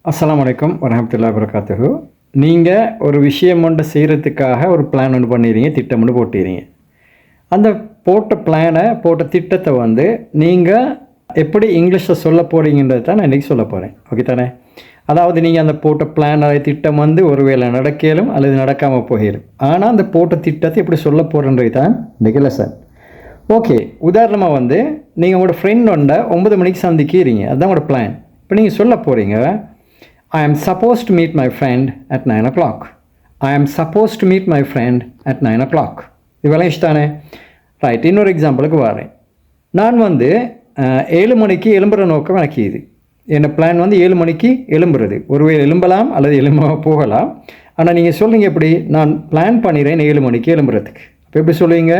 அஸ்ஸலாமு அலைக்கும் வரஹ்மத்துல்லாஹி வபரகாத்துஹு. நீங்கள் ஒரு விஷயம் ஒன்று செய்கிறதுக்காக ஒரு பிளான் ஒன்று பண்ணிடுறீங்க, திட்டம் ஒன்று போட்டுறீங்க. அந்த போட்ட திட்டத்தை வந்து நீங்கள் எப்படி இங்கிலீஷில் சொல்ல போகிறீங்கன்றது தான் நான் இன்றைக்கி சொல்ல போகிறேன். ஓகே தானே? அதாவது நீங்கள் அந்த போட்ட பிளான் திட்டம் வந்து ஒருவேளை நடக்கலும் அல்லது நடக்காமல் போயிடும். ஆனால் அந்த போட்ட திட்டத்தை எப்படி சொல்ல போகிறன்றது தான் இன்றைக்கி லெசன். ஓகே, உதாரணமாக வந்து நீங்கள் உங்களோட ஃப்ரெண்ட் ஒன்றை 9 மணிக்கு சந்திக்கிறீங்க, அதுதான் உங்களோட பிளான். இப்போ நீங்கள் சொல்ல போகிறீங்க, I am supposed to meet my friend at 9 o'clock. I am supposed to meet my friend at 9 o'clock. இது விளையாட்டானே? ரைட், இன்னொரு எக்ஸாம்பிளுக்கு வரேன். நான் வந்து 7 மணிக்கு எழும்புகிற நோக்கம் எனக்கு இது. என்ன பிளான் வந்து 7 மணிக்கு எழும்புறது. ஒருவேளை எழும்பலாம் அல்லது எழும்ப போகலாம். ஆனால் நீங்கள் சொல்லுங்கள் எப்படி, நான் பிளான் பண்ணிடுறேன் 7 மணிக்கு எழும்புறதுக்கு. அப்போ எப்படி சொல்லுவீங்க?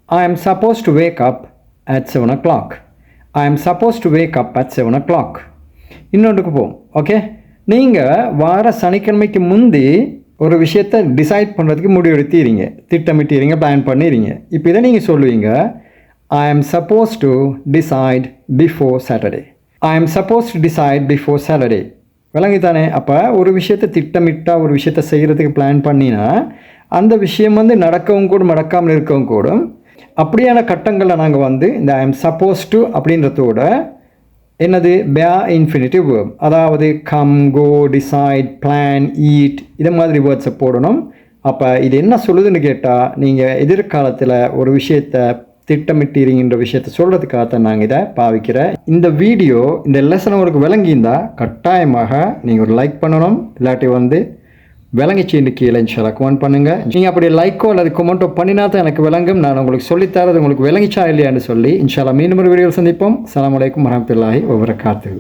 I am supposed to wake up at 7 o'clock. I am supposed to wake up at 7 o'clock. இன்னொன்றுக்கு போவோம். ஓகே, நீங்கள் வார சனிக்கிழமைக்கு முந்தி ஒரு விஷயத்தை டிசைட் பண்ணுறதுக்கு முடிவெடுத்தீங்க, திட்டமிட்டீங்க, பிளான் பண்ணிடுறீங்க. இப்போ இதை நீங்கள் சொல்லுவீங்க, I am suppose to decide before Saturday. I am suppose to decide before Saturday. விளங்கி தானே? அப்போ ஒரு விஷயத்தை திட்டமிட்டால், ஒரு விஷயத்தை செய்கிறதுக்கு பிளான் பண்ணினா அந்த விஷயம் வந்து நடக்கவும் கூடும், நடக்காமல் இருக்கவும் கூடும். அப்படியான கட்டங்களில் நாங்கள் வந்து இந்த ஐ ஆம் சப்போஸ் டு அப்படின்றதோட என்னது bare infinitive verb, அதாவது கம், கோ, டிசைட், பிளான், ஈட், இதை மாதிரி வேர்ட்ஸை போடணும். அப்போ இது என்ன சொல்லுதுன்னு கேட்டால், நீங்கள் எதிர்காலத்தில் ஒரு விஷயத்தை திட்டமிட்டீங்கிற விஷயத்தை சொல்கிறதுக்காகத்தான் நாங்கள் இதை பாவிக்கிறேன். இந்த வீடியோ, இந்த லெசன் உங்களுக்கு விளங்கியிருந்தால் கட்டாயமாக நீங்கள் ஒரு லைக் பண்ணணும். இல்லாட்டி வந்து விளங்கிச்சின்னு கீழே இன்ஷால்லா கமெண்ட் பண்ணுங்கள். நீங்கள் அப்படி லைக்கோ அல்லது கமெண்ட்டோ பண்ணினா தான் எனக்கு விளங்கும், நான் உங்களுக்கு சொல்லித்தரது உங்களுக்கு விளங்கிச்சா இல்லையான்னு சொல்லி. இன்ஷால்லா மீண்டும் ஒரு வீடியோவில் சந்திப்போம். அஸ்ஸலாமு அலைக்கும் வரஹ்மத்துல்லாஹி வபரகாத்துஹு.